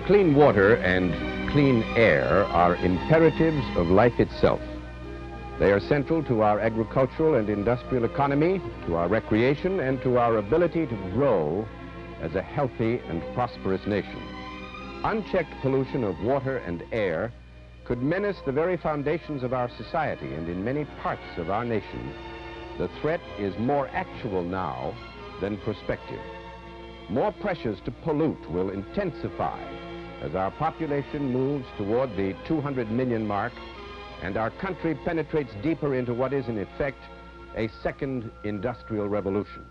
Clean water and clean air are imperatives of life itself. They are central to our agricultural and industrial economy, to our recreation, and to our ability to grow as a healthy and prosperous nation. Unchecked pollution of water and air could menace the very foundations of our society, and in many parts of our nation, the threat is more actual now than prospective. More pressures to pollute will intensify as our population moves toward the 200 million mark and our country penetrates deeper into what is in effect a second industrial revolution.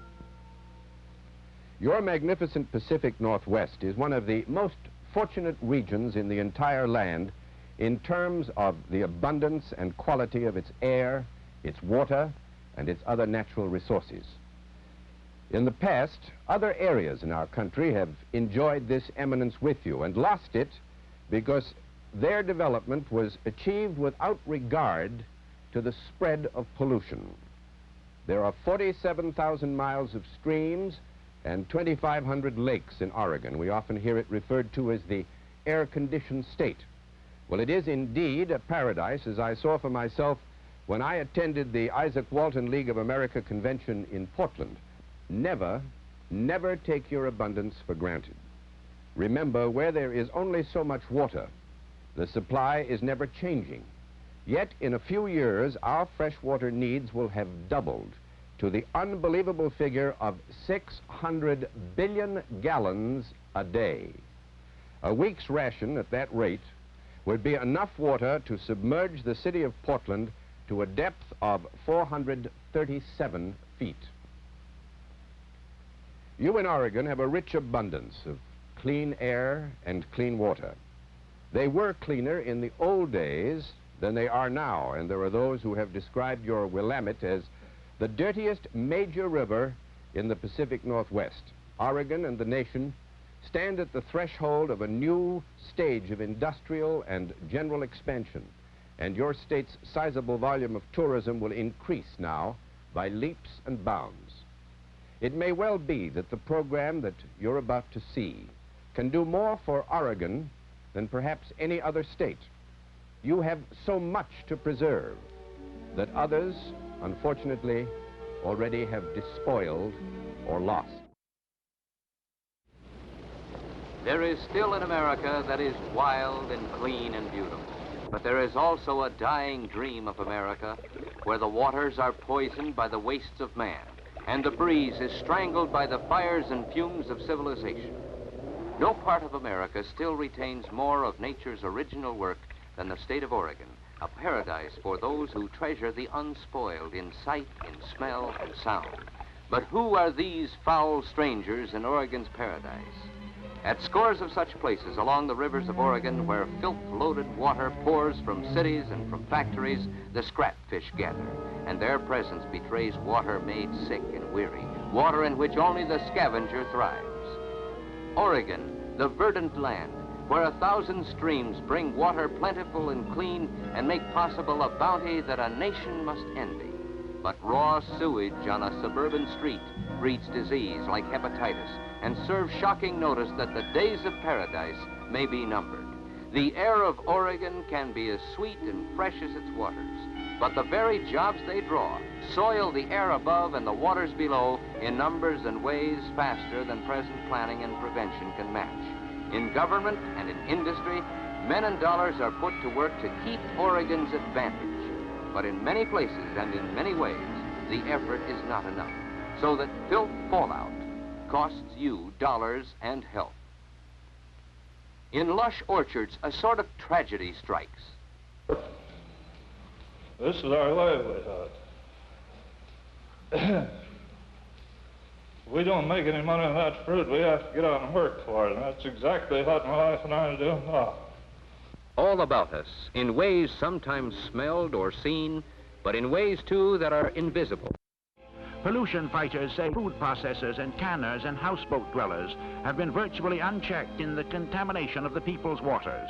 Your magnificent Pacific Northwest is one of the most fortunate regions in the entire land in terms of the abundance and quality of its air, its water, and its other natural resources. In the past, other areas in our country have enjoyed this eminence with you and lost it because their development was achieved without regard to the spread of pollution. There are 47,000 miles of streams and 2,500 lakes in Oregon. We often hear it referred to as the air-conditioned state. Well, it is indeed a paradise, as I saw for myself when I attended the Isaac Walton League of America convention in Portland. Never, never take your abundance for granted. Remember, where there is only so much water, the supply is never changing. Yet, in a few years, our freshwater needs will have doubled to the unbelievable figure of 600 billion gallons a day. A week's ration at that rate would be enough water to submerge the city of Portland to a depth of 437 feet. You in Oregon have a rich abundance of clean air and clean water. They were cleaner in the old days than they are now, and there are those who have described your Willamette as the dirtiest major river in the Pacific Northwest. Oregon and the nation stand at the threshold of a new stage of industrial and general expansion, and your state's sizable volume of tourism will increase now by leaps and bounds. It may well be that the program that you're about to see can do more for Oregon than perhaps any other state. You have so much to preserve that others, unfortunately, already have despoiled or lost. There is still an America that is wild and clean and beautiful. But there is also a dying dream of America where the waters are poisoned by the wastes of man and the breeze is strangled by the fires and fumes of civilization. No part of America still retains more of nature's original work than the state of Oregon, a paradise for those who treasure the unspoiled in sight, in smell, and sound. But who are these foul strangers in Oregon's paradise? At scores of such places along the rivers of Oregon where filth-loaded water pours from cities and from factories, the scrap fish gather, and their presence betrays water made sick and weary, water in which only the scavenger thrives. Oregon, the verdant land, where 1,000 streams bring water plentiful and clean and make possible a bounty that a nation must envy. But raw sewage on a suburban street breeds disease like hepatitis and serves shocking notice that the days of paradise may be numbered. The air of Oregon can be as sweet and fresh as its waters, but the very jobs they draw soil the air above and the waters below in numbers and ways faster than present planning and prevention can match. In government and in industry, men and dollars are put to work to keep Oregon's advantage. But in many places and in many ways, the effort is not enough, so that filth fallout costs you dollars and health. In lush orchards, a sort of tragedy strikes. This is our livelihood. We don't make any money on that fruit. We have to get out and work for it, and that's exactly what my wife and I are doing now. All about us, in ways sometimes smelled or seen, but in ways, too, that are invisible. Pollution fighters say food processors and canners and houseboat dwellers have been virtually unchecked in the contamination of the people's waters.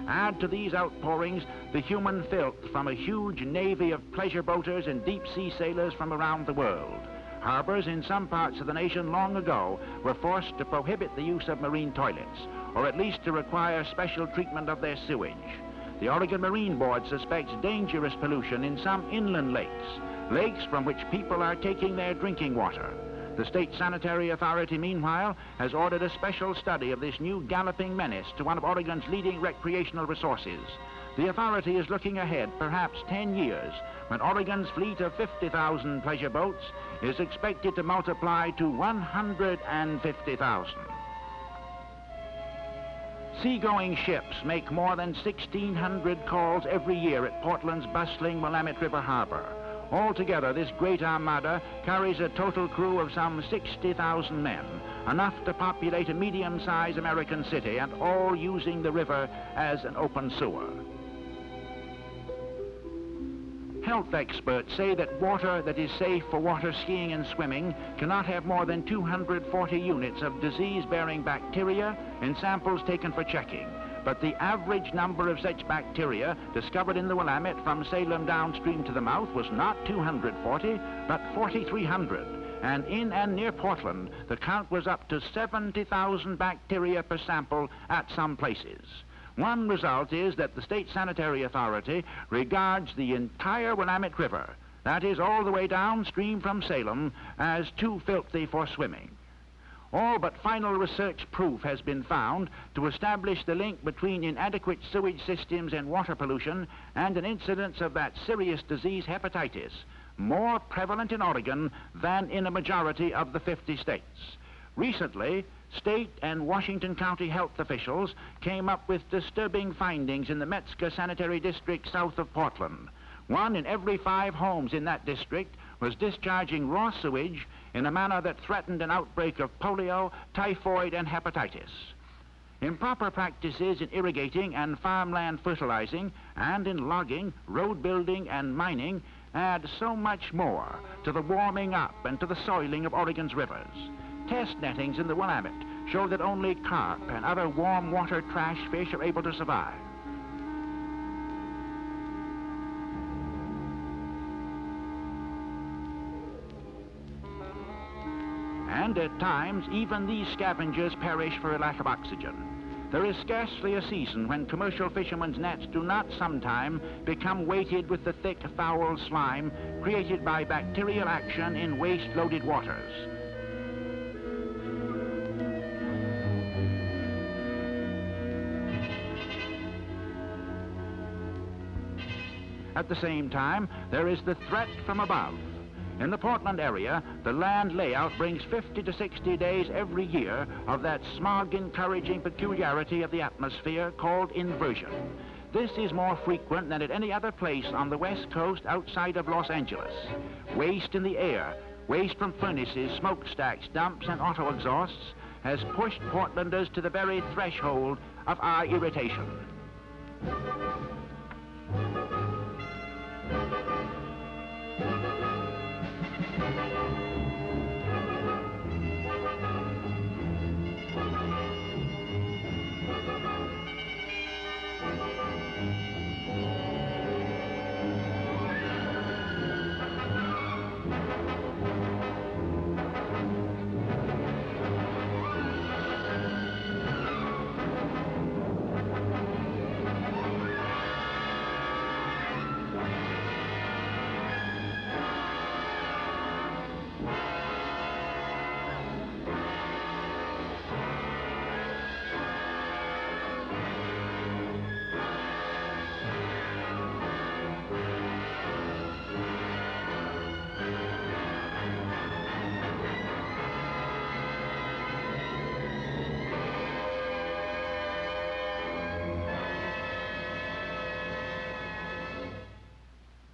Add to these outpourings the human filth from a huge navy of pleasure boaters and deep-sea sailors from around the world. Harbors in some parts of the nation long ago were forced to prohibit the use of marine toilets, or at least to require special treatment of their sewage. The Oregon Marine Board suspects dangerous pollution in some inland lakes from which people are taking their drinking water. The State Sanitary Authority, meanwhile, has ordered a special study of this new galloping menace to one of Oregon's leading recreational resources. The authority is looking ahead, perhaps 10 years, when Oregon's fleet of 50,000 pleasure boats is expected to multiply to 150,000. Seagoing ships make more than 1,600 calls every year at Portland's bustling Willamette River Harbor. Altogether, this great armada carries a total crew of some 60,000 men, enough to populate a medium-sized American city, and all using the river as an open sewer. Health experts say that water that is safe for water skiing and swimming cannot have more than 240 units of disease-bearing bacteria in samples taken for checking. But the average number of such bacteria discovered in the Willamette from Salem downstream to the mouth was not 240, but 4,300. And in and near Portland, the count was up to 70,000 bacteria per sample at some places. One result is that the State Sanitary Authority regards the entire Willamette River, that is all the way downstream from Salem, as too filthy for swimming. All but final research proof has been found to establish the link between inadequate sewage systems and water pollution and an incidence of that serious disease, hepatitis, more prevalent in Oregon than in a majority of the 50 states. Recently, state and Washington County health officials came up with disturbing findings in the Metzger Sanitary District south of Portland. 1 in every 5 homes in that district was discharging raw sewage in a manner that threatened an outbreak of polio, typhoid, and hepatitis. Improper practices in irrigating and farmland fertilizing and in logging, road building, and mining add so much more to the warming up and to the soiling of Oregon's rivers. Test nettings in the Willamette show that only carp and other warm water trash fish are able to survive. And at times, even these scavengers perish for a lack of oxygen. There is scarcely a season when commercial fishermen's nets do not sometime become weighted with the thick, foul slime created by bacterial action in waste-loaded waters. At the same time, there is the threat from above. In the Portland area, the land layout brings 50 to 60 days every year of that smog-encouraging peculiarity of the atmosphere called inversion. This is more frequent than at any other place on the west coast outside of Los Angeles. Waste in the air, waste from furnaces, smokestacks, dumps, and auto exhausts has pushed Portlanders to the very threshold of our irritation.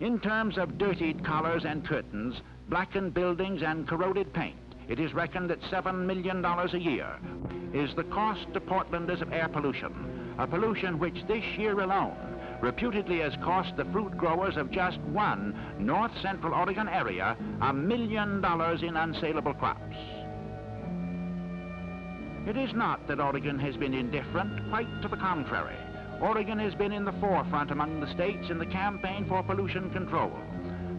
In terms of dirtied collars and curtains, blackened buildings and corroded paint, it is reckoned that $7 million a year is the cost to Portlanders of air pollution, a pollution which this year alone reputedly has cost the fruit growers of just one north central Oregon area $1 million in unsaleable crops. It is not that Oregon has been indifferent, quite to the contrary. Oregon has been in the forefront among the states in the campaign for pollution control.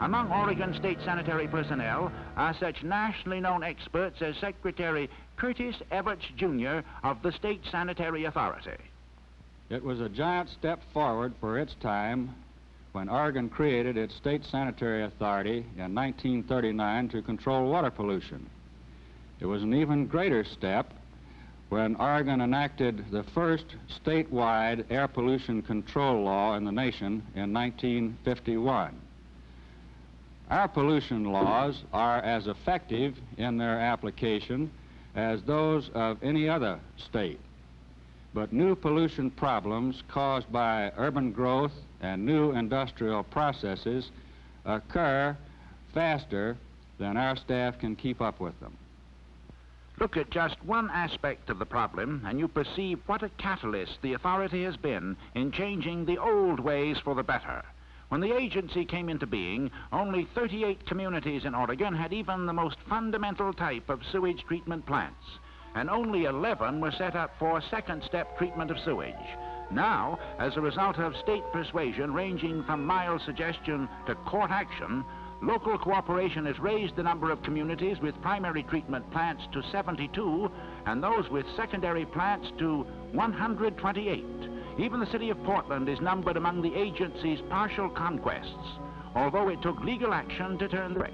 Among Oregon state sanitary personnel are such nationally known experts as Secretary Curtis Everts, Jr. of the State Sanitary Authority. It was a giant step forward for its time when Oregon created its State Sanitary Authority in 1939 to control water pollution. It was an even greater step when Oregon enacted the first statewide air pollution control law in the nation in 1951. Our pollution laws are as effective in their application as those of any other state. But new pollution problems caused by urban growth and new industrial processes occur faster than our staff can keep up with them. Look at just one aspect of the problem and you perceive what a catalyst the authority has been in changing the old ways for the better. When the agency came into being, only 38 communities in Oregon had even the most fundamental type of sewage treatment plants, and only 11 were set up for second-step treatment of sewage. Now, as a result of state persuasion ranging from mild suggestion to court action, local cooperation has raised the number of communities with primary treatment plants to 72, and those with secondary plants to 128. Even the city of Portland is numbered among the agency's partial conquests, although it took legal action to turn the wreck.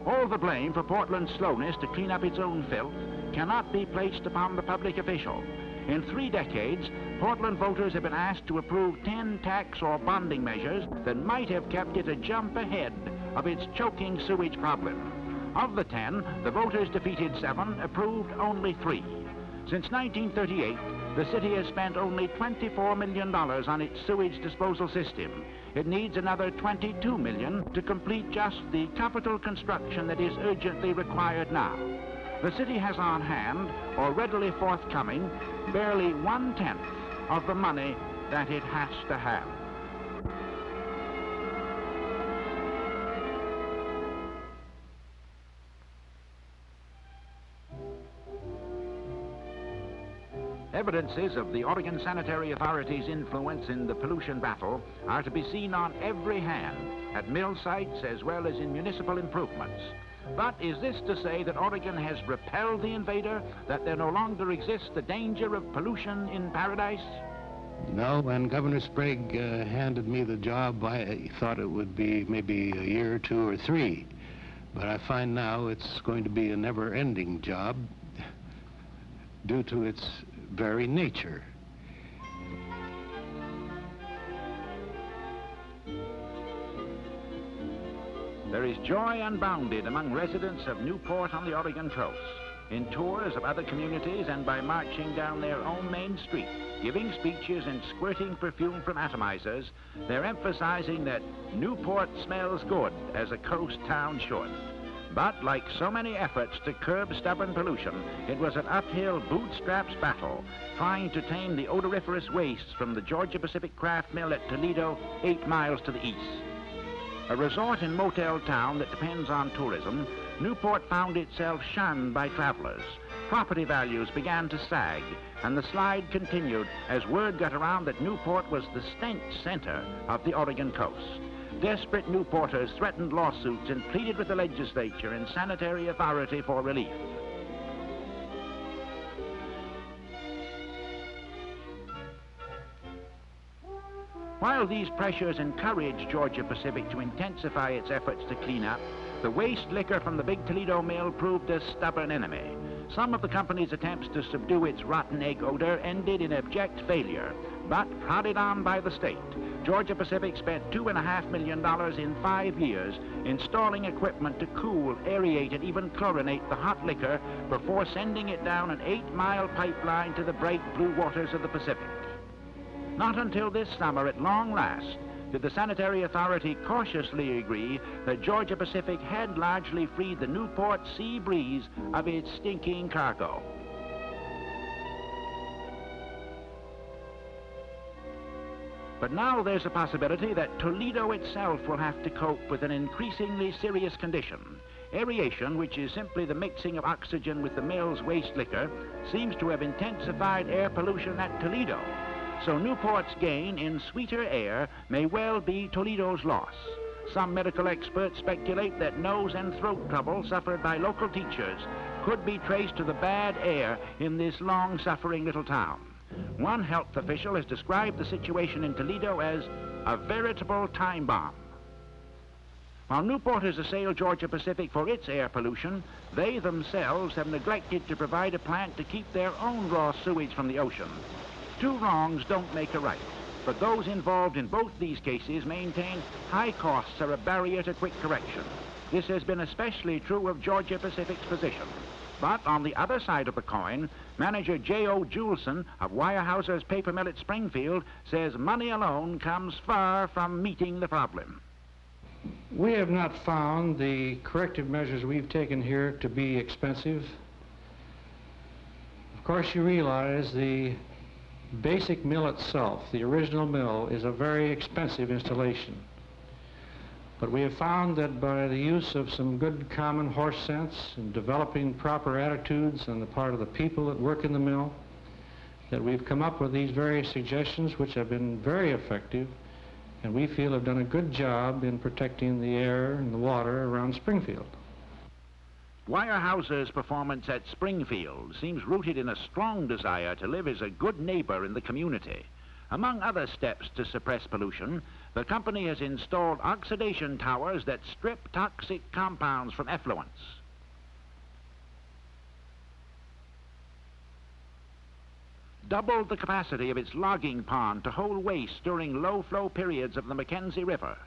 All the blame for Portland's slowness to clean up its own filth cannot be placed upon the public official. In 3 decades, Portland voters have been asked to approve 10 tax or bonding measures that might have kept it a jump ahead of its choking sewage problem. Of the 10, the voters defeated 7, approved only 3. Since 1938, the city has spent only $24 million on its sewage disposal system. It needs another $22 million to complete just the capital construction that is urgently required now. The city has on hand, or readily forthcoming, barely 1/10 of the money that it has to have. Evidences of the Oregon Sanitary Authority's influence in the pollution battle are to be seen on every hand, at mill sites as well as in municipal improvements. But is this to say that Oregon has repelled the invader, that there no longer exists the danger of pollution in paradise? No, when Governor Sprague handed me the job, I thought it would be maybe a year or 2 or 3. But I find now it's going to be a never-ending job due to its very nature. There is joy unbounded among residents of Newport on the Oregon coast, in tours of other communities and by marching down their own main street, giving speeches and squirting perfume from atomizers. They're emphasizing that Newport smells good, as a coast town should. But like so many efforts to curb stubborn pollution, it was an uphill bootstraps battle, trying to tame the odoriferous wastes from the Georgia-Pacific craft mill at Toledo, 8 miles to the east. A resort and motel town that depends on tourism, Newport found itself shunned by travelers. Property values began to sag, and the slide continued as word got around that Newport was the stench center of the Oregon coast. Desperate Newporters threatened lawsuits and pleaded with the legislature and sanitary authority for relief. While these pressures encouraged Georgia-Pacific to intensify its efforts to clean up, the waste liquor from the big Toledo mill proved a stubborn enemy. Some of the company's attempts to subdue its rotten egg odor ended in abject failure, but prodded on by the state, Georgia-Pacific spent $2.5 million in 5 years installing equipment to cool, aerate, and even chlorinate the hot liquor before sending it down an 8-mile pipeline to the bright blue waters of the Pacific. Not until this summer, at long last, did the sanitary authority cautiously agree that Georgia-Pacific had largely freed the Newport sea breeze of its stinking cargo. But now there's a possibility that Toledo itself will have to cope with an increasingly serious condition. Aeration, which is simply the mixing of oxygen with the mill's waste liquor, seems to have intensified air pollution at Toledo. So Newport's gain in sweeter air may well be Toledo's loss. Some medical experts speculate that nose and throat trouble suffered by local teachers could be traced to the bad air in this long-suffering little town. One health official has described the situation in Toledo as a veritable time bomb. While Newport has assailed Georgia Pacific for its air pollution, they themselves have neglected to provide a plant to keep their own raw sewage from the ocean. Two wrongs don't make a right, but those involved in both these cases maintain high costs are a barrier to quick correction. This has been especially true of Georgia Pacific's position. But on the other side of the coin, manager J.O. Juleson of Weyerhaeuser's paper mill at Springfield says money alone comes far from meeting the problem. We have not found the corrective measures we've taken here to be expensive. Of course, you realize the basic mill itself, the original mill, is a very expensive installation. But we have found that by the use of some good common horse sense and developing proper attitudes on the part of the people that work in the mill, that we've come up with these various suggestions which have been very effective, and we feel have done a good job in protecting the air and the water around Springfield. Weyerhaeuser's performance at Springfield seems rooted in a strong desire to live as a good neighbor in the community. Among other steps to suppress pollution, the company has installed oxidation towers that strip toxic compounds from effluents. Doubled the capacity of its logging pond to hold waste during low-flow periods of the Mackenzie River.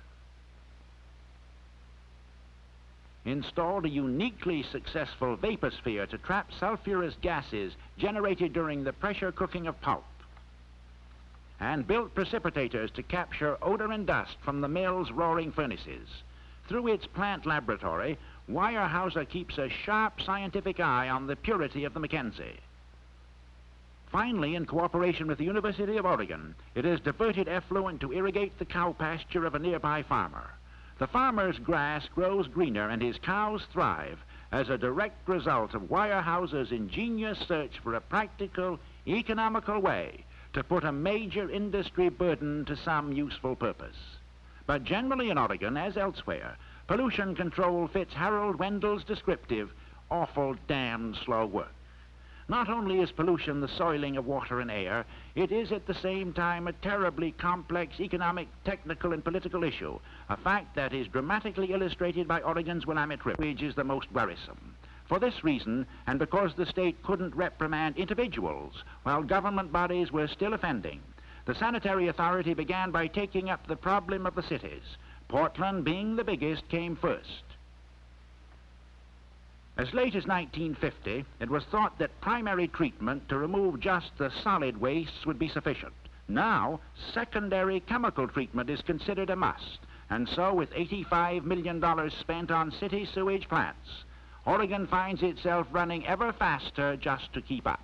Installed a uniquely successful vapor sphere to trap sulfurous gases generated during the pressure cooking of pulp. And built precipitators to capture odor and dust from the mill's roaring furnaces. Through its plant laboratory, Weyerhaeuser keeps a sharp scientific eye on the purity of the Mackenzie. Finally, in cooperation with the University of Oregon, it has diverted effluent to irrigate the cow pasture of a nearby farmer. The farmer's grass grows greener and his cows thrive as a direct result of Weyerhaeuser's ingenious search for a practical, economical way to put a major industry burden to some useful purpose. But generally in Oregon, as elsewhere, pollution control fits Harold Wendell's descriptive, awful damned slow work. Not only is pollution the soiling of water and air, it is at the same time a terribly complex economic, technical, and political issue, a fact that is dramatically illustrated by Oregon's Willamette River, which is the most worrisome. For this reason, and because the state couldn't reprimand individuals while government bodies were still offending, the sanitary authority began by taking up the problem of the cities. Portland, being the biggest, came first. As late as 1950, it was thought that primary treatment to remove just the solid wastes would be sufficient. Now, secondary chemical treatment is considered a must, and so with $85 million spent on city sewage plants, Oregon finds itself running ever faster just to keep up.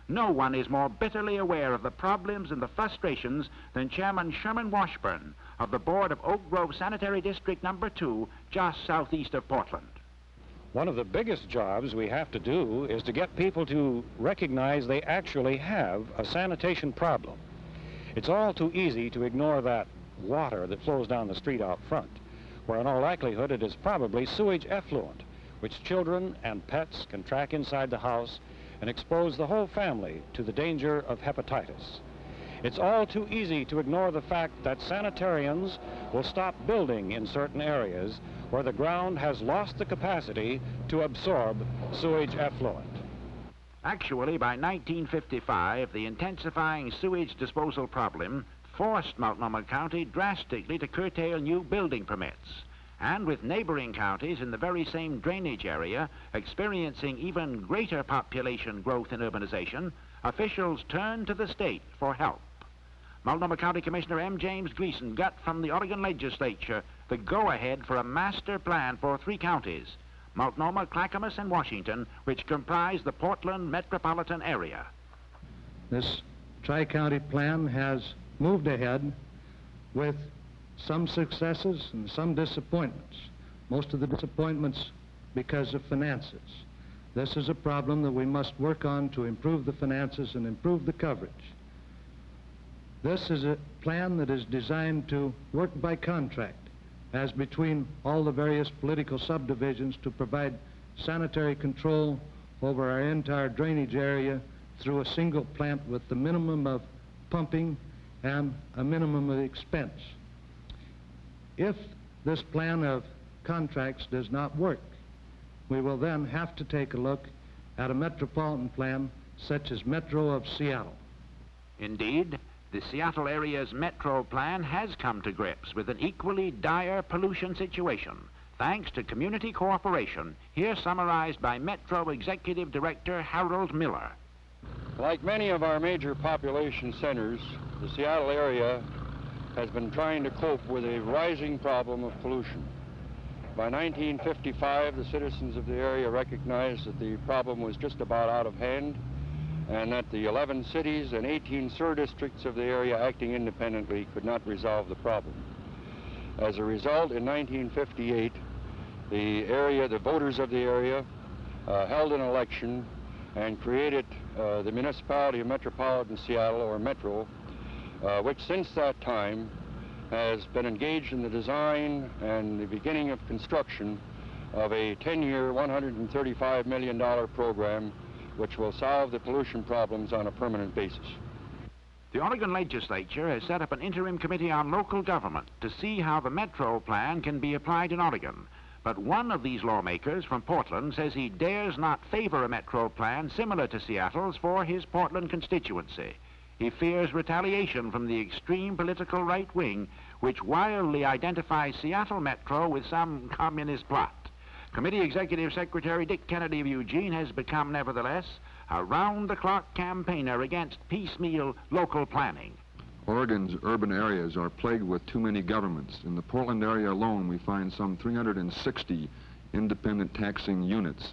No one is more bitterly aware of the problems and the frustrations than Chairman Sherman Washburn of the board of Oak Grove Sanitary District No. 2, just southeast of Portland. One of the biggest jobs we have to do is to get people to recognize they actually have a sanitation problem. It's all too easy to ignore that water that flows down the street out front, where in all likelihood it is probably sewage effluent, which children and pets can track inside the house and expose the whole family to the danger of hepatitis. It's all too easy to ignore the fact that sanitarians will stop building in certain areas where the ground has lost the capacity to absorb sewage effluent. Actually, by 1955, the intensifying sewage disposal problem forced Multnomah County drastically to curtail new building permits. And with neighboring counties in the very same drainage area experiencing even greater population growth and urbanization, officials turned to the state for help. Multnomah County Commissioner M. James Gleason got from the Oregon legislature the go-ahead for a master plan for 3 counties, Multnomah, Clackamas, and Washington, which comprise the Portland metropolitan area. This tri-county plan has moved ahead with some successes and some disappointments. Most of the disappointments because of finances. This is a problem that we must work on to improve the finances and improve the coverage. This is a plan that is designed to work by contract, as between all the various political subdivisions to provide sanitary control over our entire drainage area through a single plant with the minimum of pumping and a minimum of expense. If this plan of contracts does not work, we will then have to take a look at a metropolitan plan such as Metro of Seattle. Indeed, the Seattle area's metro plan has come to grips with an equally dire pollution situation, thanks to community cooperation, here summarized by Metro Executive Director Harold Miller. Like many of our major population centers, the Seattle area has been trying to cope with a rising problem of pollution. By 1955, the citizens of the area recognized that the problem was just about out of hand, and that the 11 cities and 18 SIR districts of the area acting independently could not resolve the problem. As a result, in 1958, the voters of the area held an election and created the municipality of Metropolitan Seattle, or Metro, which since that time has been engaged in the design and the beginning of construction of a 10-year, $135 million program which will solve the pollution problems on a permanent basis. The Oregon legislature has set up an interim committee on local government to see how the Metro plan can be applied in Oregon. But one of these lawmakers from Portland says he dares not favor a Metro plan similar to Seattle's for his Portland constituency. He fears retaliation from the extreme political right wing, which wildly identifies Seattle Metro with some communist plot. Committee Executive Secretary Dick Kennedy of Eugene has become, nevertheless, a round-the-clock campaigner against piecemeal local planning. Oregon's urban areas are plagued with too many governments. In the Portland area alone, we find some 360 independent taxing units.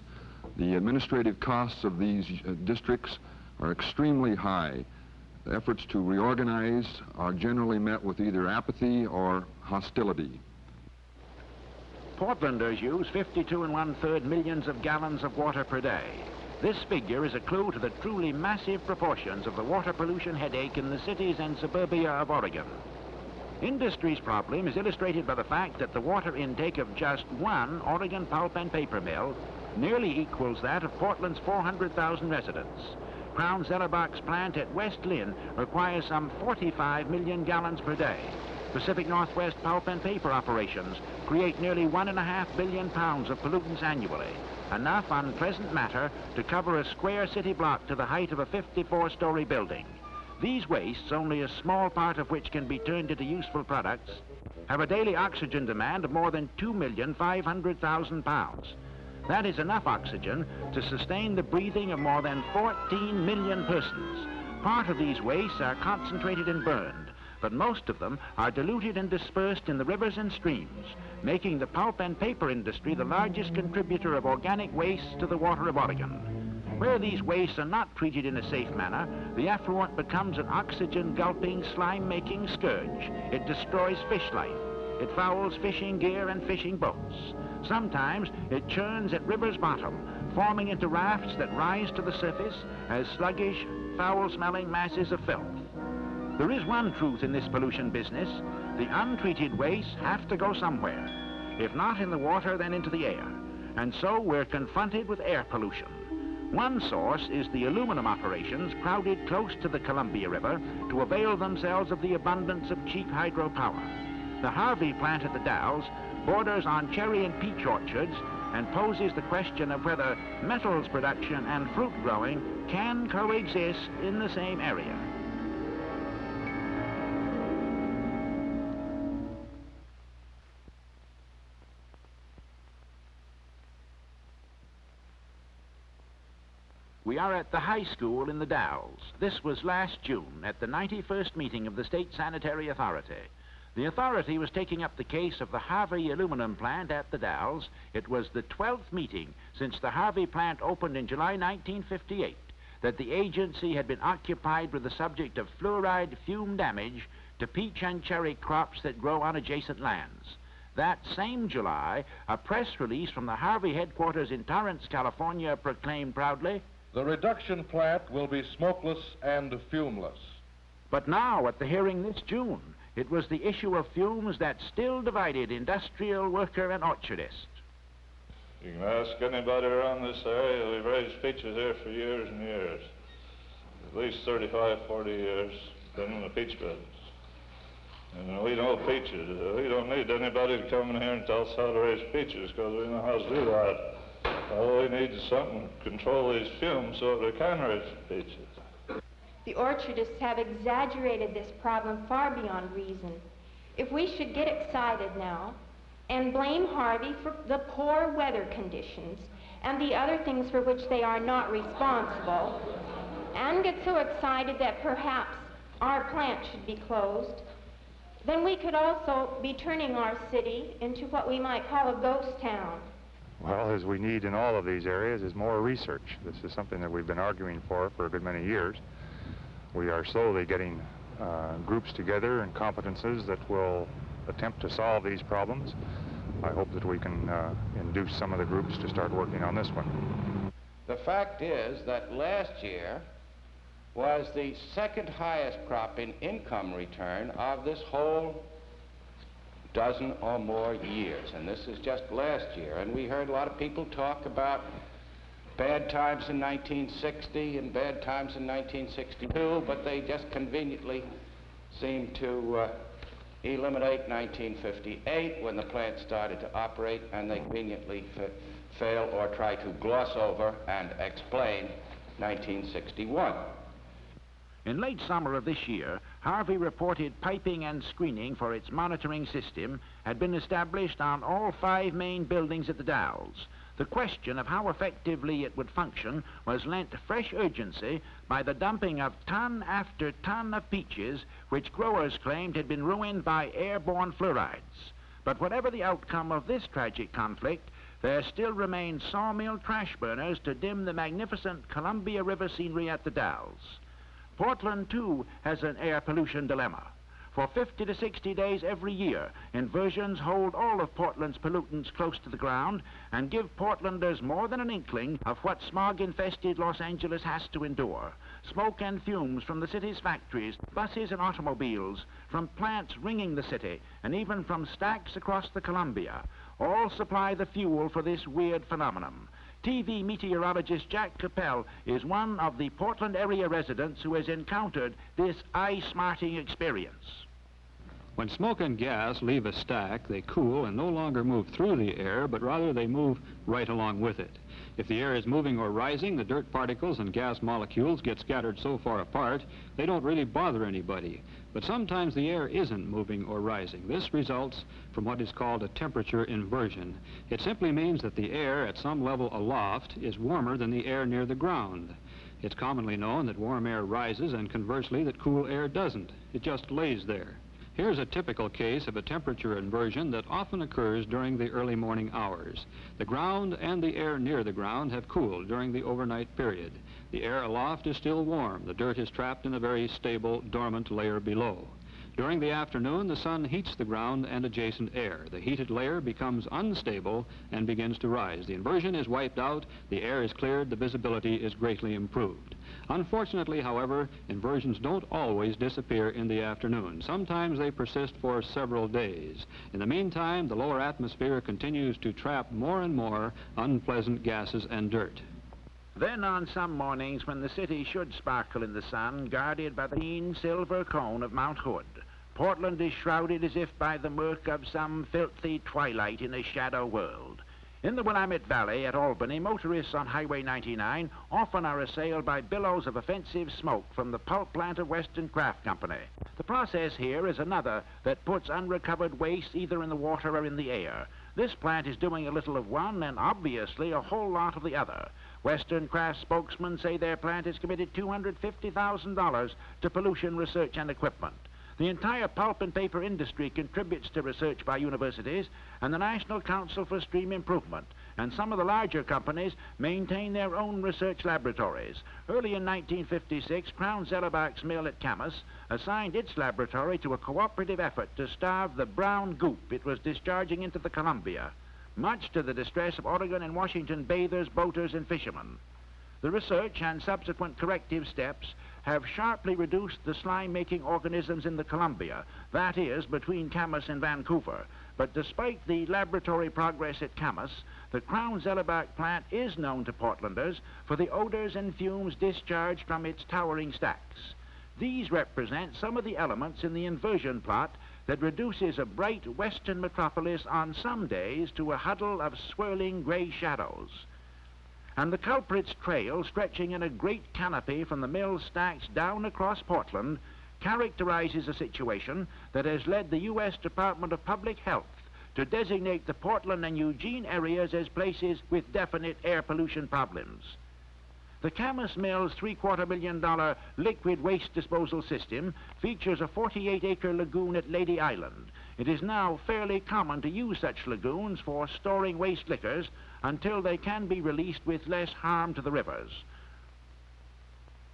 The administrative costs of these districts are extremely high. The efforts to reorganize are generally met with either apathy or hostility. Portlanders use 52 1/3 millions of gallons of water per day. This figure is a clue to the truly massive proportions of the water pollution headache in the cities and suburbia of Oregon. Industry's problem is illustrated by the fact that the water intake of just one Oregon pulp and paper mill nearly equals that of Portland's 400,000 residents. Crown Zellerbach's plant at West Lynn requires some 45 million gallons per day. Pacific Northwest pulp and paper operations create nearly 1.5 billion pounds of pollutants annually, enough unpleasant matter to cover a square city block to the height of a 54-story building. These wastes, only a small part of which can be turned into useful products, have a daily oxygen demand of more than 2,500,000 pounds. That is enough oxygen to sustain the breathing of more than 14 million persons. Part of these wastes are concentrated and burned, but most of them are diluted and dispersed in the rivers and streams, making the pulp and paper industry the largest contributor of organic wastes to the water of Oregon. Where these wastes are not treated in a safe manner, the effluent becomes an oxygen-gulping, slime-making scourge. It destroys fish life. It fouls fishing gear and fishing boats. Sometimes it churns at river's bottom, forming into rafts that rise to the surface as sluggish, foul-smelling masses of filth. There is one truth in this pollution business. The untreated wastes have to go somewhere. If not in the water, then into the air. And so we're confronted with air pollution. One source is the aluminum operations crowded close to the Columbia River to avail themselves of the abundance of cheap hydropower. The Harvey plant at the Dalles borders on cherry and peach orchards and poses the question of whether metals production and fruit growing can coexist in the same area. We are at the high school in the Dalles. This was last June at the 91st meeting of the State Sanitary Authority. The authority was taking up the case of the Harvey aluminum plant at the Dalles. It was the 12th meeting since the Harvey plant opened in July 1958 that the agency had been occupied with the subject of fluoride fume damage to peach and cherry crops that grow on adjacent lands. That same July, a press release from the Harvey headquarters in Torrance, California proclaimed proudly, "The reduction plant will be smokeless and fumeless." But now, at the hearing this June, It was the issue of fumes that still divided industrial worker and orchardist. You can ask anybody around this area. We've raised peaches here for years and years. At least 35, 40 years, been in the peach business. And we know peaches. We don't need anybody to come in here and tell us how to raise peaches, because we know how to do that. All we need is something to control these fumes so that they can raise peaches. The orchardists have exaggerated this problem far beyond reason. If we should get excited now and blame Harvey for the poor weather conditions and the other things for which they are not responsible, and get so excited that perhaps our plant should be closed, then we could also be turning our city into what we might call a ghost town. Well, as we need in all of these areas is more research. This is something that we've been arguing for a good many years. We are slowly getting groups together and competences that will attempt to solve these problems. I hope that we can induce some of the groups to start working on this one. The fact is that last year was the second highest crop in income return of this whole dozen or more years, and this is just last year. And we heard a lot of people talk about bad times in 1960 and bad times in 1962, but they just conveniently seem to eliminate 1958 when the plant started to operate, and they conveniently fail or try to gloss over and explain 1961. In late summer of this year, Harvey reported piping and screening for its monitoring system had been established on all 5 main buildings at the Dalles. The question of how effectively it would function was lent fresh urgency by the dumping of ton after ton of peaches, which growers claimed had been ruined by airborne fluorides. But whatever the outcome of this tragic conflict, there still remain sawmill trash burners to dim the magnificent Columbia River scenery at the Dalles. Portland, too, has an air pollution dilemma. For 50 to 60 days every year, inversions hold all of Portland's pollutants close to the ground and give Portlanders more than an inkling of what smog-infested Los Angeles has to endure. Smoke and fumes from the city's factories, buses and automobiles, from plants ringing the city, and even from stacks across the Columbia, all supply the fuel for this weird phenomenon. TV meteorologist Jack Capel is one of the Portland area residents who has encountered this eye-smarting experience. When smoke and gas leave a stack, they cool and no longer move through the air, but rather they move right along with it. If the air is moving or rising, the dirt particles and gas molecules get scattered so far apart, they don't really bother anybody. But sometimes the air isn't moving or rising. This results from what is called a temperature inversion. It simply means that the air at some level aloft is warmer than the air near the ground. It's commonly known that warm air rises and conversely that cool air doesn't. It just lays there. Here's a typical case of a temperature inversion that often occurs during the early morning hours. The ground and the air near the ground have cooled during the overnight period. The air aloft is still warm. The dirt is trapped in a very stable, dormant layer below. During the afternoon, the sun heats the ground and adjacent air. The heated layer becomes unstable and begins to rise. The inversion is wiped out, the air is cleared, the visibility is greatly improved. Unfortunately, however, inversions don't always disappear in the afternoon. Sometimes they persist for several days. In the meantime, the lower atmosphere continues to trap more and more unpleasant gases and dirt. Then on some mornings when the city should sparkle in the sun, guarded by the keen silver cone of Mount Hood, Portland is shrouded as if by the murk of some filthy twilight in a shadow world. In the Willamette Valley at Albany, motorists on Highway 99 often are assailed by billows of offensive smoke from the pulp plant of Western Kraft Company. The process here is another that puts unrecovered waste either in the water or in the air. This plant is doing a little of one and obviously a whole lot of the other. Western Kraft spokesmen say their plant has committed $250,000 to pollution research and equipment. The entire pulp and paper industry contributes to research by universities and the National Council for Stream Improvement, and some of the larger companies maintain their own research laboratories. Early in 1956, Crown Zellerbach's mill at Camas assigned its laboratory to a cooperative effort to starve the brown goop it was discharging into the Columbia, much to the distress of Oregon and Washington bathers, boaters, and fishermen. The research and subsequent corrective steps have sharply reduced the slime-making organisms in the Columbia, that is, between Camas and Vancouver. But despite the laboratory progress at Camas, the Crown Zellerbach plant is known to Portlanders for the odors and fumes discharged from its towering stacks. These represent some of the elements in the inversion plot that reduces a bright western metropolis on some days to a huddle of swirling gray shadows. And the culprit's trail, stretching in a great canopy from the mill stacks down across Portland, characterizes a situation that has led the U.S. Department of Public Health to designate the Portland and Eugene areas as places with definite air pollution problems. The Camas Mill's $750 million liquid waste disposal system features a 48-acre lagoon at Lady Island. It is now fairly common to use such lagoons for storing waste liquors until they can be released with less harm to the rivers.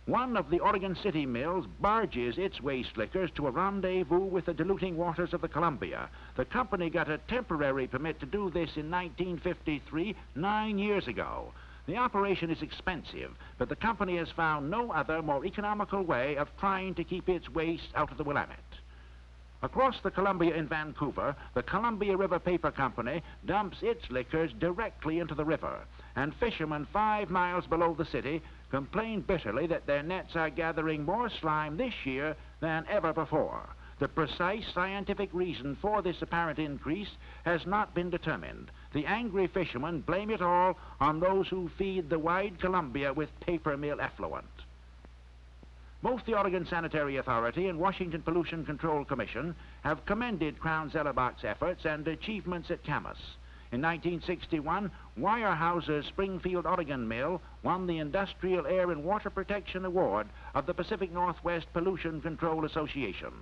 One of the Oregon City mills barges its waste liquors to a rendezvous with the diluting waters of the Columbia. The company got a temporary permit to do this in 1953, 9 years ago. The operation is expensive, but the company has found no other more economical way of trying to keep its waste out of the Willamette. Across the Columbia in Vancouver, the Columbia River Paper Company dumps its liquors directly into the river, and fishermen 5 miles below the city complain bitterly that their nets are gathering more slime this year than ever before. The precise scientific reason for this apparent increase has not been determined. The angry fishermen blame it all on those who feed the wide Columbia with paper mill effluent. Both the Oregon Sanitary Authority and Washington Pollution Control Commission have commended Crown Zellerbach's efforts and achievements at Camas. In 1961, Weyerhaeuser's Springfield, Oregon mill won the Industrial Air and Water Protection Award of the Pacific Northwest Pollution Control Association.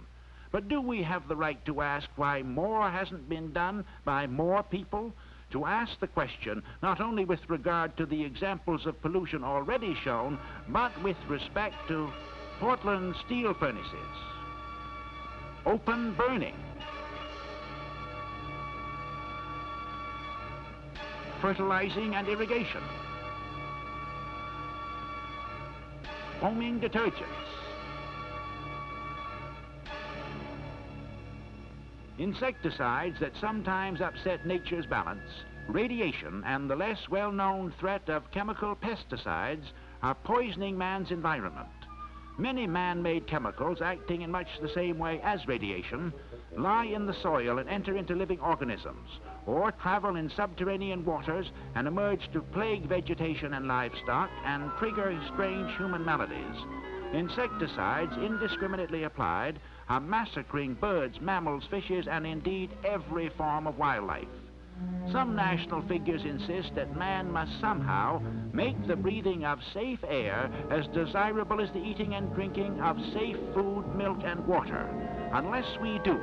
But do we have the right to ask why more hasn't been done by more people? To ask the question not only with regard to the examples of pollution already shown, but with respect to Portland steel furnaces, open burning, fertilizing and irrigation, foaming detergents, insecticides that sometimes upset nature's balance, radiation, and the less well-known threat of chemical pesticides are poisoning man's environment. Many man-made chemicals, acting in much the same way as radiation, lie in the soil and enter into living organisms, or travel in subterranean waters and emerge to plague vegetation and livestock and trigger strange human maladies. Insecticides, indiscriminately applied, are massacring birds, mammals, fishes, and indeed every form of wildlife. Some national figures insist that man must somehow make the breathing of safe air as desirable as the eating and drinking of safe food, milk, and water. Unless we do,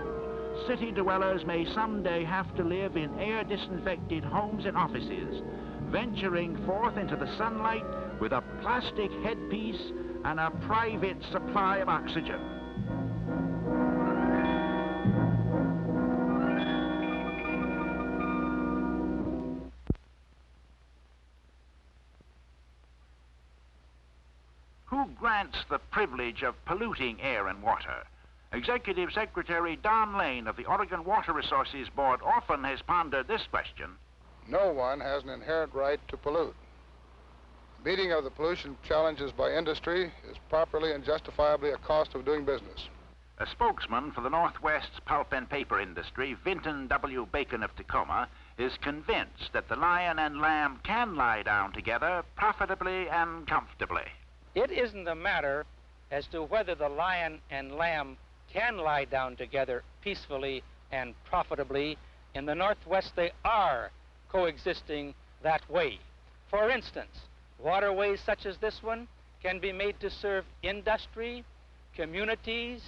city dwellers may someday have to live in air-disinfected homes and offices, venturing forth into the sunlight with a plastic headpiece and a private supply of oxygen. Who grants the privilege of polluting air and water? Executive Secretary Don Lane of the Oregon Water Resources Board often has pondered this question. No one has an inherent right to pollute. Meeting of the pollution challenges by industry is properly and justifiably a cost of doing business. A spokesman for the Northwest's pulp and paper industry, Vinton W. Bacon of Tacoma, is convinced that the lion and lamb can lie down together profitably and comfortably. It isn't a matter as to whether the lion and lamb can lie down together peacefully and profitably. In the Northwest, they are coexisting that way. For instance, waterways such as this one can be made to serve industry, communities,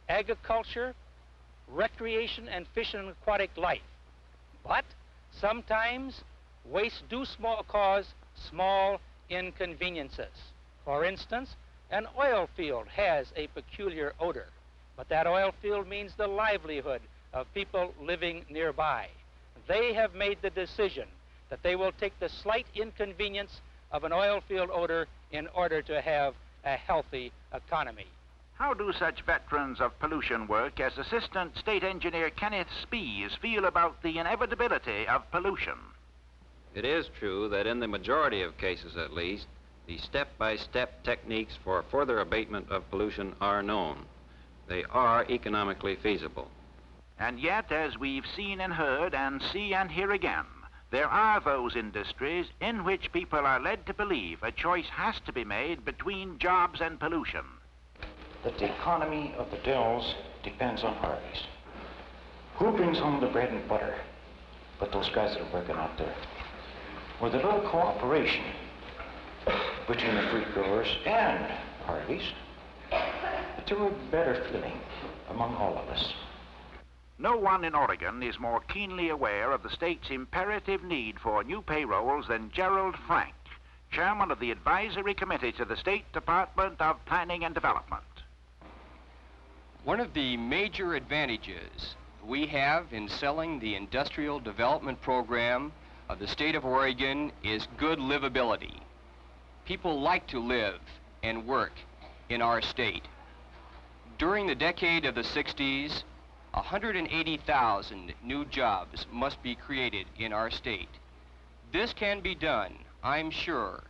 agriculture, recreation, and fish and aquatic life. But sometimes wastes do cause small inconveniences. For instance, an oil field has a peculiar odor, but that oil field means the livelihood of people living nearby. They have made the decision that they will take the slight inconvenience of an oil field odor in order to have a healthy economy. How do such veterans of pollution work as Assistant State Engineer Kenneth Spees feel about the inevitability of pollution? It is true that in the majority of cases, at least, the step-by-step techniques for further abatement of pollution are known. They are economically feasible. And yet, as we've seen and heard and see and hear again, there are those industries in which people are led to believe a choice has to be made between jobs and pollution. That the economy of the Dells depends on harvest. Who brings home the bread and butter but those guys that are working out there? With a little cooperation between the fruit growers and harvest, there would be better feeling among all of us. No one in Oregon is more keenly aware of the state's imperative need for new payrolls than Gerald Frank, chairman of the Advisory Committee to the State Department of Planning and Development. One of the major advantages we have in selling the industrial development program of the state of Oregon is good livability. People like to live and work in our state. During the decade of the 60s, 180,000 new jobs must be created in our state. This can be done, I'm sure,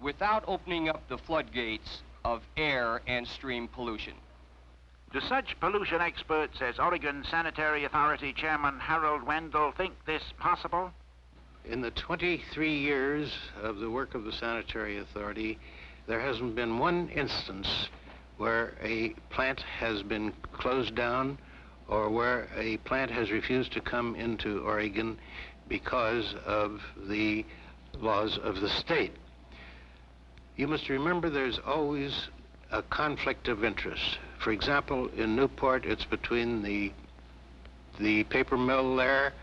without opening up the floodgates of air and stream pollution. Do such pollution experts as Oregon Sanitary Authority Chairman Harold Wendell think this possible? In the 23 years of the work of the Sanitary Authority, there hasn't been one instance where a plant has been closed down or where a plant has refused to come into Oregon because of the laws of the state. You must remember there's always a conflict of interest. For example, in Newport, it's between the paper mill there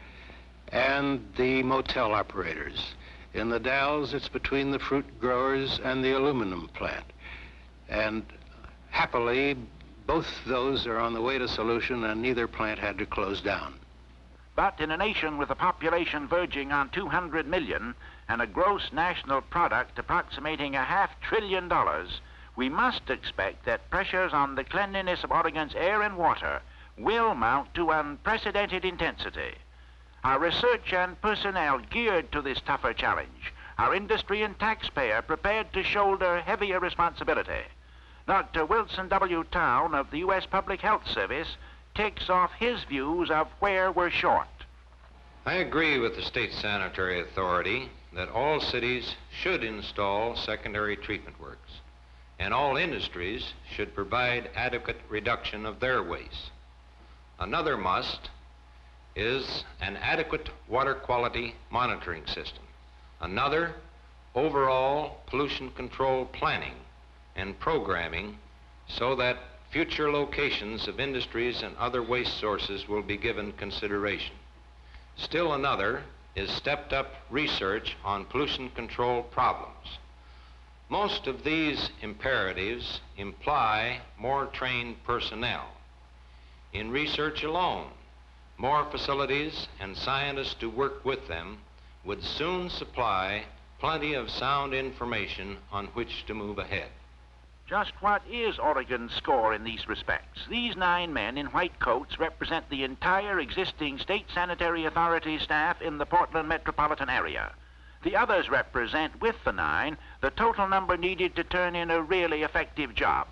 and the motel operators. In the Dalles, it's between the fruit growers and the aluminum plant. And happily, both those are on the way to solution, and neither plant had to close down. But in a nation with a population verging on 200 million and a gross national product approximating $500 billion, we must expect that pressures on the cleanliness of Oregon's air and water will mount to unprecedented intensity. Our research and personnel geared to this tougher challenge, our industry and taxpayer prepared to shoulder heavier responsibility. Dr. Wilson W. Town of the U.S. Public Health Service takes off his views of where we're short. I agree with the State Sanitary Authority that all cities should install secondary treatment works, and all industries should provide adequate reduction of their waste. Another must is an adequate water quality monitoring system. Another, overall pollution control planning and programming so that future locations of industries and other waste sources will be given consideration. Still another is stepped up research on pollution control problems. Most of these imperatives imply more trained personnel. In research alone, more facilities and scientists to work with them would soon supply plenty of sound information on which to move ahead. Just what is Oregon's score in these respects? These 9 men in white coats represent the entire existing State Sanitary Authority staff in the Portland metropolitan area. The others represent, with the 9, the total number needed to turn in a really effective job.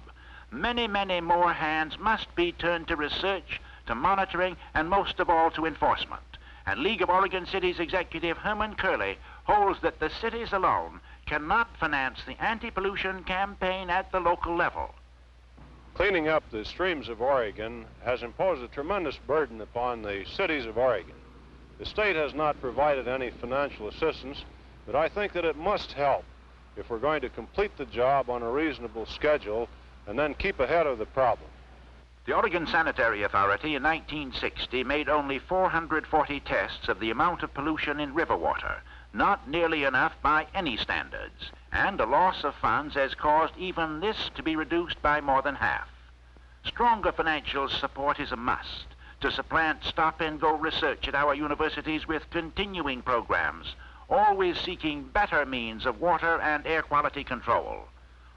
Many, many more hands must be turned to research, to monitoring, and most of all to enforcement. And League of Oregon Cities Executive Herman Curley holds that the cities alone cannot finance the anti-pollution campaign at the local level. Cleaning up the streams of Oregon has imposed a tremendous burden upon the cities of Oregon. The state has not provided any financial assistance, but I think that it must help if we're going to complete the job on a reasonable schedule and then keep ahead of the problem. The Oregon Sanitary Authority in 1960 made only 440 tests of the amount of pollution in river water, not nearly enough by any standards, and a loss of funds has caused even this to be reduced by more than half. Stronger financial support is a must to supplant stop-and-go research at our universities with continuing programs, always seeking better means of water and air quality control.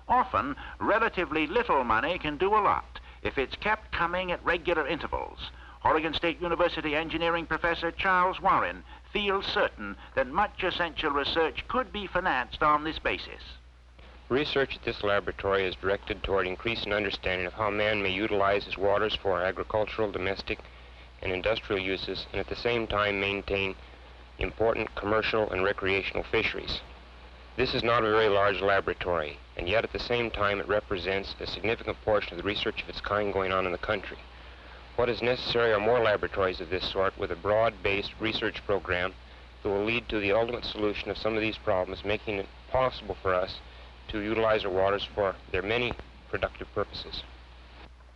Often, relatively little money can do a lot if it's kept coming at regular intervals. Oregon State University engineering professor Charles Warren feels certain that much essential research could be financed on this basis. Research at this laboratory is directed toward increasing understanding of how man may utilize his waters for agricultural, domestic, and industrial uses, and at the same time maintain important commercial and recreational fisheries. This is not a very large laboratory, and yet at the same time it represents a significant portion of the research of its kind going on in the country. What is necessary are more laboratories of this sort with a broad-based research program that will lead to the ultimate solution of some of these problems, making it possible for us to utilize our waters for their many productive purposes.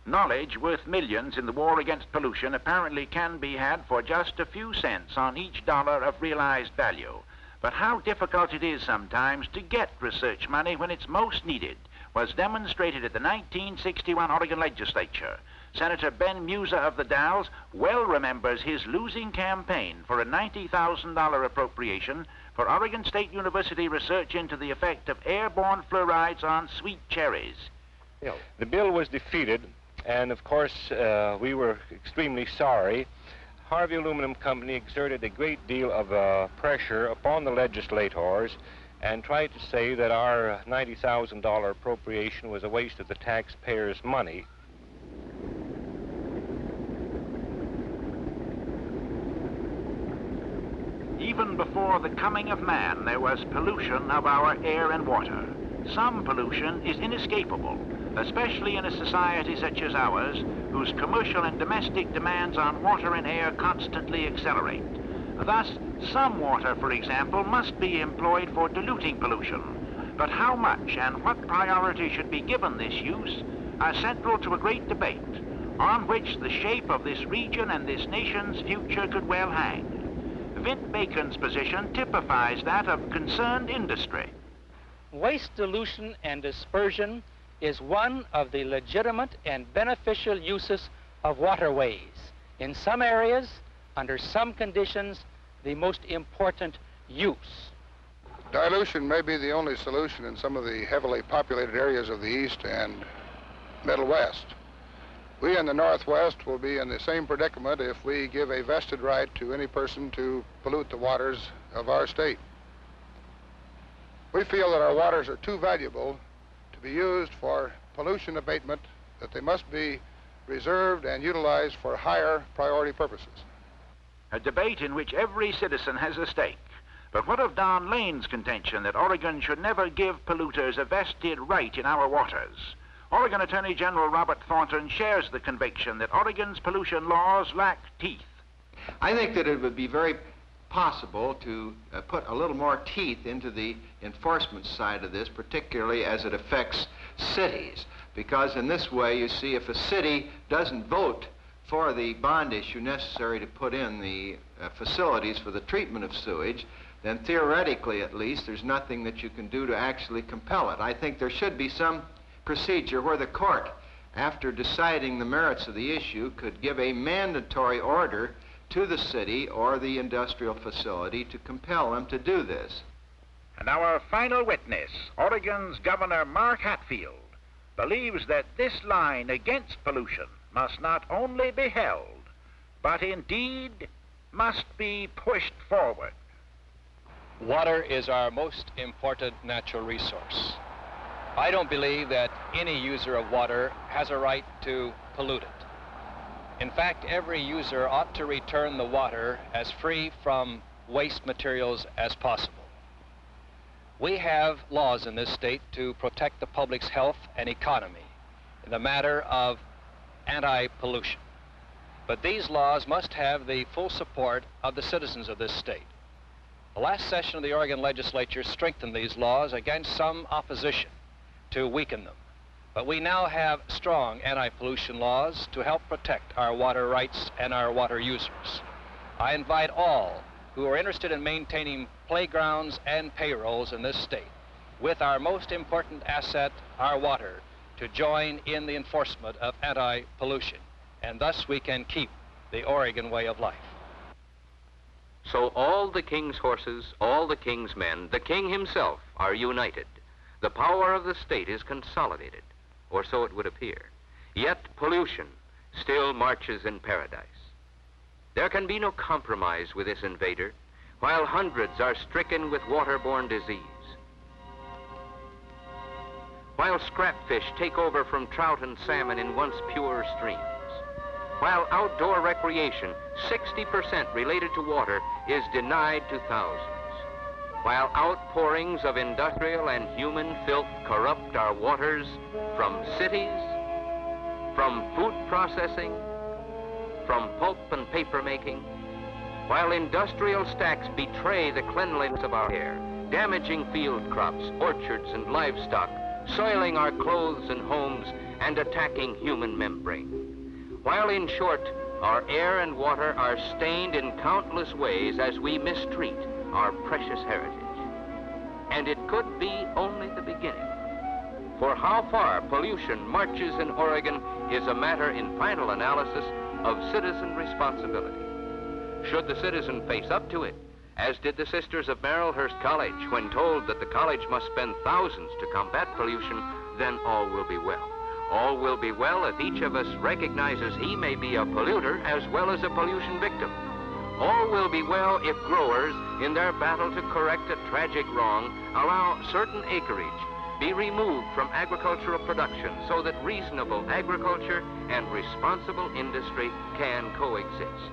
Knowledge worth millions in the war against pollution apparently can be had for just a few cents on each dollar of realized value. But how difficult it is sometimes to get research money when it's most needed was demonstrated at the 1961 Oregon legislature. Senator Ben Musa of the Dalles well remembers his losing campaign for a $90,000 appropriation for Oregon State University research into the effect of airborne fluorides on sweet cherries. The bill was defeated, and of course we were extremely sorry. Harvey Aluminum Company exerted a great deal of pressure upon the legislators and tried to say that our $90,000 appropriation was a waste of the taxpayers' money. Even before the coming of man, there was pollution of our air and water. Some pollution is inescapable, especially in a society such as ours, whose commercial and domestic demands on water and air constantly accelerate. Thus, some water, for example, must be employed for diluting pollution. But how much and what priority should be given this use are central to a great debate on which the shape of this region and this nation's future could well hang. Vint Bacon's position typifies that of concerned industry. Waste dilution and dispersion is one of the legitimate and beneficial uses of waterways. In some areas, under some conditions, the most important use. Dilution may be the only solution in some of the heavily populated areas of the East and Middle West. We in the Northwest will be in the same predicament if we give a vested right to any person to pollute the waters of our state. We feel that our waters are too valuable to be used for pollution abatement, that they must be reserved and utilized for higher priority purposes. A debate in which every citizen has a stake. But what of Don Lane's contention that Oregon should never give polluters a vested right in our waters? Oregon Attorney General Robert Thornton shares the conviction that Oregon's pollution laws lack teeth. I think that it would be very possible to put a little more teeth into the enforcement side of this, particularly as it affects cities. Because in this way, you see, if a city doesn't vote for the bond issue necessary to put in the facilities for the treatment of sewage, then theoretically at least, there's nothing that you can do to actually compel it. I think there should be some procedure where the court, after deciding the merits of the issue, could give a mandatory order to the city or the industrial facility to compel them to do this. And our final witness, Oregon's Governor Mark Hatfield, believes that this line against pollution must not only be held, but indeed must be pushed forward. Water is our most important natural resource. I don't believe that any user of water has a right to pollute it. In fact, every user ought to return the water as free from waste materials as possible. We have laws in this state to protect the public's health and economy in the matter of anti-pollution. But these laws must have the full support of the citizens of this state. The last session of the Oregon legislature strengthened these laws against some opposition to weaken them. But we now have strong anti-pollution laws to help protect our water rights and our water users. I invite all who are interested in maintaining playgrounds and payrolls in this state, with our most important asset, our water, to join in the enforcement of anti-pollution. And thus we can keep the Oregon way of life. So all the king's horses, all the king's men, the king himself are united. The power of the state is consolidated, or so it would appear. Yet pollution still marches in paradise. There can be no compromise with this invader, while hundreds are stricken with waterborne disease. While scrap fish take over from trout and salmon in once pure streams. While outdoor recreation, 60% related to water, is denied to thousands. While outpourings of industrial and human filth corrupt our waters from cities, from food processing, from pulp and paper making, while industrial stacks betray the cleanliness of our air, damaging field crops, orchards, and livestock, soiling our clothes and homes, and attacking human membrane. While, in short, our air and water are stained in countless ways as we mistreat our precious heritage. And it could be only the beginning. For how far pollution marches in Oregon is a matter in final analysis of citizen responsibility. Should the citizen face up to it, as did the Sisters of Marylhurst College when told that the college must spend thousands to combat pollution, then all will be well. All will be well if each of us recognizes he may be a polluter as well as a pollution victim. All will be well if growers, in their battle to correct a tragic wrong, allow certain acreage be removed from agricultural production so that reasonable agriculture and responsible industry can coexist.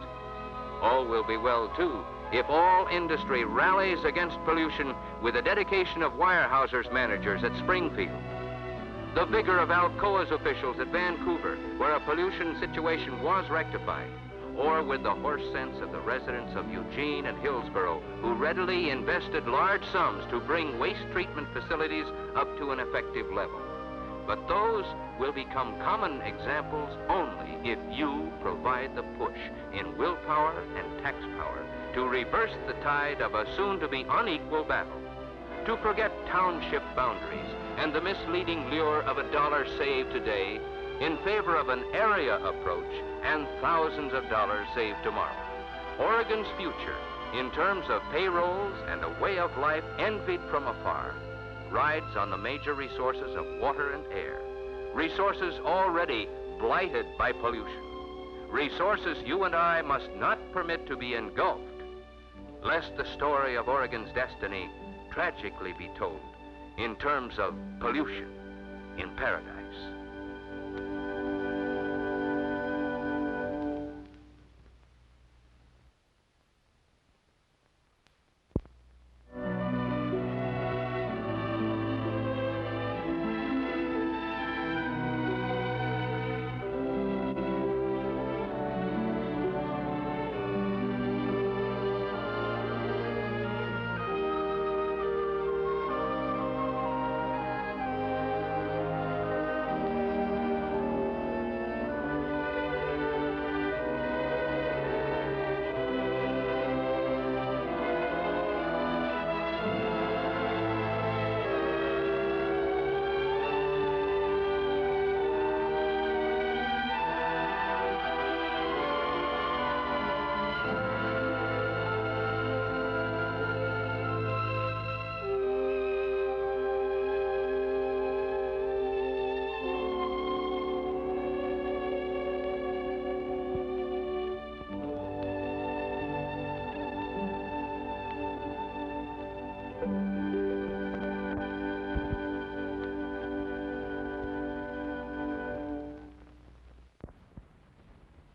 All will be well, too, if all industry rallies against pollution with the dedication of Weyerhaeuser's managers at Springfield, the vigor of Alcoa's officials at Vancouver, where a pollution situation was rectified, or with the horse sense of the residents of Eugene and Hillsborough, who readily invested large sums to bring waste treatment facilities up to an effective level. But those will become common examples only if you provide the push in willpower and tax power to reverse the tide of a soon-to-be unequal battle, to forget township boundaries and the misleading lure of a dollar saved today in favor of an area approach and thousands of dollars saved tomorrow. Oregon's future, in terms of payrolls and a way of life envied from afar, rides on the major resources of water and air, resources already blighted by pollution, resources you and I must not permit to be engulfed, lest the story of Oregon's destiny tragically be told in terms of pollution in paradise.